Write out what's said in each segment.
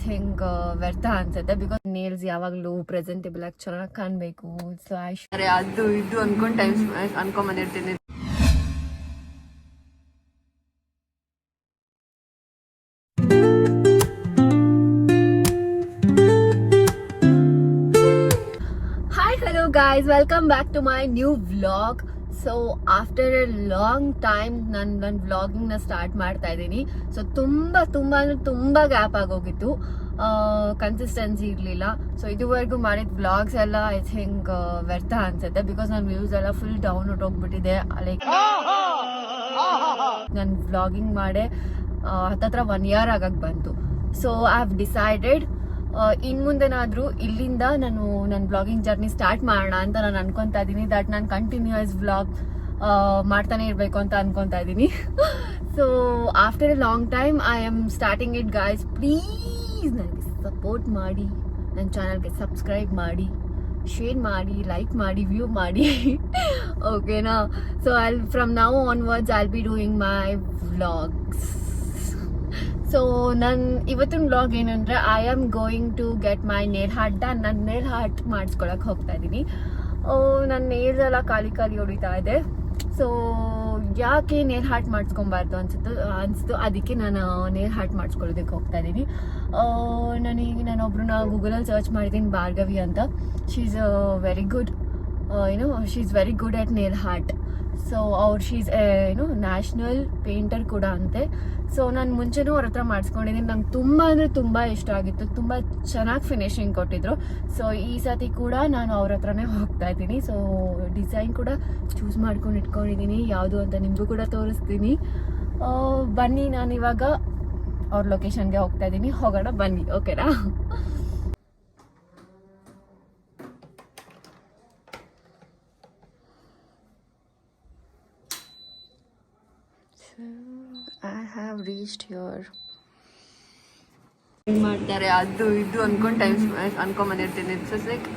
Think ವ್ಯರ್ಥ ಅನ್ಸುತ್ತೆ. Because nails ಯಾವಾಗಲೂ ಪ್ರೆಸೆಂಟೇಬಲ್ ಆಗಿ ಚೆನ್ನಾಗಿ ಕಾಣಬೇಕು. ಸೊ ಅದು ಇದು ಅನ್ಕೊಂಡು time ಅನ್ಕೊಂಬಂದಿರ್ತೀನಿ. Hello guys, welcome back to my new vlog. So after a long time ನನ್ನ ವ್ಲಾಗಿಂಗ್ ನ ಸ್ಟಾರ್ಟ್ ಮಾಡ್ತಾ ಇದ್ದೀನಿ. ಸೊ ತುಂಬಾ ಗ್ಯಾಪ್ ಆಗೋಗಿತ್ತು, ಕನ್ಸಿಸ್ಟೆನ್ಸಿ ಇರಲಿಲ್ಲ. ಸೊ ಇದುವರೆಗೂ ಮಾಡಿದ ವ್ಲಾಗ್ಸ್ ಎಲ್ಲ ಐ ಥಿಂಕ್ ವ್ಯರ್ಥ ಅನ್ಸುತ್ತೆ. ಬಿಕಾಸ್ ನನ್ನ ವ್ಯೂಸ್ ಎಲ್ಲ ಫುಲ್ ಡೌನ್ ಹೋಗ್ಬಿಟ್ಟಿದೆ. ಲೈಕ್ ನನ್ನ ವ್ಲಾಗಿಂಗ್ ಮಾಡೇ ಹತ್ತತ್ರ 1 year ಆಗಕ್ಕೆ ಬಂತು. ಸೊ ಐ ಹ್ಯಾವ್ ಡಿಸೈಡೆಡ್ ಇನ್ನು ಮುಂದೆನಾದರೂ ಇಲ್ಲಿಂದ ನಾನು ನನ್ನ ಬ್ಲಾಗಿಂಗ್ ಜರ್ನಿ ಸ್ಟಾರ್ಟ್ ಮಾಡೋಣ ಅಂತ ನಾನು ಅನ್ಕೊತಾ ಇದ್ದೀನಿ. ದಟ್ ನಾನು ಕಂಟಿನ್ಯೂಯಸ್ ವ್ಲಾಗ್ ಮಾಡ್ತಾನೆ ಇರಬೇಕು ಅಂತ ಅನ್ಕೊತಾ ಇದ್ದೀನಿ. So after A long time I am starting it guys. Please ನನಗೆ ಸಪೋರ್ಟ್ ಮಾಡಿ, ನನ್ನ ಚಾನಲ್ಗೆ ಸಬ್ಸ್ಕ್ರೈಬ್ ಮಾಡಿ, ಶೇರ್ ಮಾಡಿ, ಲೈಕ್ ಮಾಡಿ, ವ್ಯೂ ಮಾಡಿ. ಓಕೆನಾ? So from now onwards I will be doing my vlogs. So ನನ್ನ ಇವತ್ತಿನ ವ್ಲಾಗ್ ಏನಂದರೆ, I am going to get my nail art done. ನಾನು ನೇಲ್ ಆರ್ಟ್ ಮಾಡಿಸ್ಕೊಳಕ್ಕೆ ಹೋಗ್ತಾ ಇದ್ದೀನಿ. ನನ್ನ ನೇಲ್ಸ್ ಎಲ್ಲ ಖಾಲಿ ಹೊಡಿತಾ ಇದೆ. ಸೊ ಯಾಕೆ ನೇಲ್ ಆರ್ಟ್ ಮಾಡಿಸ್ಕೊಬಾರ್ದು ಅನಿಸ್ತು. ಅದಕ್ಕೆ ನಾನು ನೇಲ್ ಆರ್ಟ್ ಮಾಡಿಸ್ಕೊಳ್ಳೋದಕ್ಕೆ ಹೋಗ್ತಾ ಇದ್ದೀನಿ. ನಾನೊಬ್ರನ್ನ ಗೂಗಲಲ್ಲಿ ಸರ್ಚ್ ಮಾಡಿದ್ದೀನಿ, ಭಾರ್ಗವಿ ಅಂತ. She is very good, she is very good at nail art. So she is national painter ಕೂಡ ಅಂತೆ. ಸೊ ನಾನು ಮುಂಚೆನೂ ಅವ್ರ ಹತ್ರ ಮಾಡಿಸ್ಕೊಂಡಿದ್ದೀನಿ. ನಂಗೆ ತುಂಬ ಇಷ್ಟ ಆಗಿತ್ತು. ತುಂಬ ಚೆನ್ನಾಗಿ ಫಿನಿಶಿಂಗ್ ಕೊಟ್ಟಿದ್ರು. ಸೊ ಈ ಸತಿ ಕೂಡ ನಾನು ಅವ್ರ ಹತ್ರನೇ ಹೋಗ್ತಾ ಇದ್ದೀನಿ. ಸೊ ಡಿಸೈನ್ ಕೂಡ ಚೂಸ್ ಮಾಡ್ಕೊಂಡು ಇಟ್ಕೊಂಡಿದ್ದೀನಿ, ಯಾವುದು ಅಂತ ನಿಮಗೂ ಕೂಡ ತೋರಿಸ್ತೀನಿ. ಬನ್ನಿ, ನಾನು ಇವಾಗ ಅವ್ರ ಲೊಕೇಶನ್ಗೆ ಹೋಗ್ತಾ ಇದ್ದೀನಿ. ಹೋಗೋಣ ಬನ್ನಿ, ಓಕೆನಾ? I have reached here. ಮಾಡ್ತಾರೆ ಅದು ಇದು ಅನ್ಕೊಂಡು ಟೈಮ್ ಅನ್ಕೊಂಬಂದಿರ್ತೀನಿ. It's like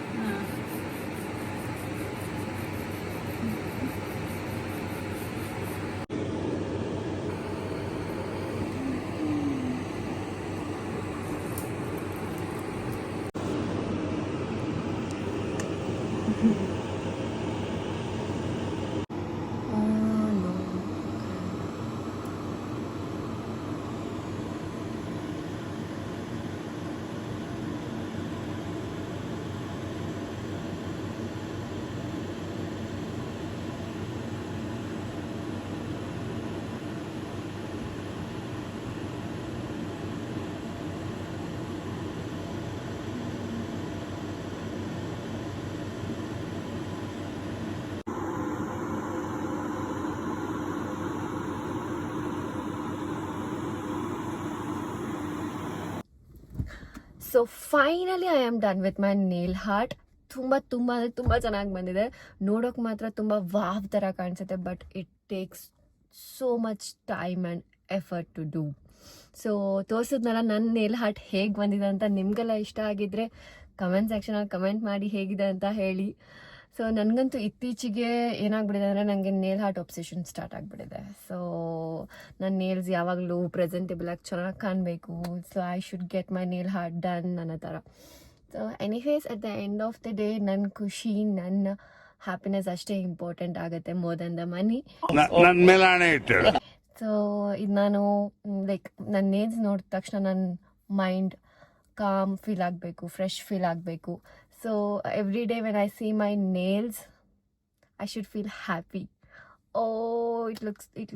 so finally I am done with my nail art. ತುಂಬ ಚೆನ್ನಾಗಿ ಬಂದಿದೆ. ನೋಡೋಕೆ ಮಾತ್ರ ತುಂಬ ವಾವ್ ಥರ ಕಾಣಿಸುತ್ತೆ. But it takes so much time and effort to do. So ತೋರಿಸಿದ್ನಲ್ಲ ನನ್ನ ನೇಲ್ ಆರ್ಟ್ ಹೇಗೆ ಬಂದಿದೆ ಅಂತ. ನಿಮಗೆಲ್ಲ ಇಷ್ಟ ಆಗಿದ್ದರೆ ಕಮೆಂಟ್ ಸೆಕ್ಷನಲ್ಲಿ ಕಮೆಂಟ್ ಮಾಡಿ ಹೇಗಿದೆ ಅಂತ ಹೇಳಿ. ಸೊ ನನಗಂತೂ ಇತ್ತೀಚೆಗೆ ಏನಾಗ್ಬಿಟ್ಟಿದೆ ಅಂದರೆ, ನನಗೆ ನೇಲ್ ಆರ್ಟ್ ಒಬ್ಸೆಷನ್ ಸ್ಟಾರ್ಟ್ ಆಗಿಬಿಟ್ಟಿದೆ. ಸೊ ನನ್ನ ನೇಲ್ಸ್ ಯಾವಾಗಲೂ ಪ್ರೆಸೆಂಟೇಬಲ್ ಆಗಿ ಚೆನ್ನಾಗಿ ಕಾಣಬೇಕು. So I should get my nail art done ಅನ್ನೋ ಥರ. So anyways at the end of the day ನನ್ನ ಖುಷಿ, ನನ್ನ ಹ್ಯಾಪಿನೆಸ್ ಅಷ್ಟೇ ಇಂಪಾರ್ಟೆಂಟ್ ಆಗುತ್ತೆ, more than the money. So ಇದು ನಾನು ಲೈಕ್ ನನ್ನ ನೇಲ್ಸ್ ನೋಡಿದ ತಕ್ಷಣ ನನ್ನ ಮೈಂಡ್ ಕಾಮ್ ಫೀಲ್ ಆಗಬೇಕು, ಫ್ರೆಶ್ ಫೀಲ್ ಆಗಬೇಕು. So every day when I see my nails, I should feel happy. Oh, it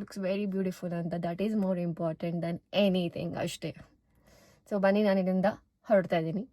looks very beautiful, and that is more important than anything ಅಷ್ಟೇ. So ಬನ್ನಿ, ನಾನು ಇಲ್ಲಿಂದ ಹೊರಡ್ತಾ ಇದ್ದೀನಿ.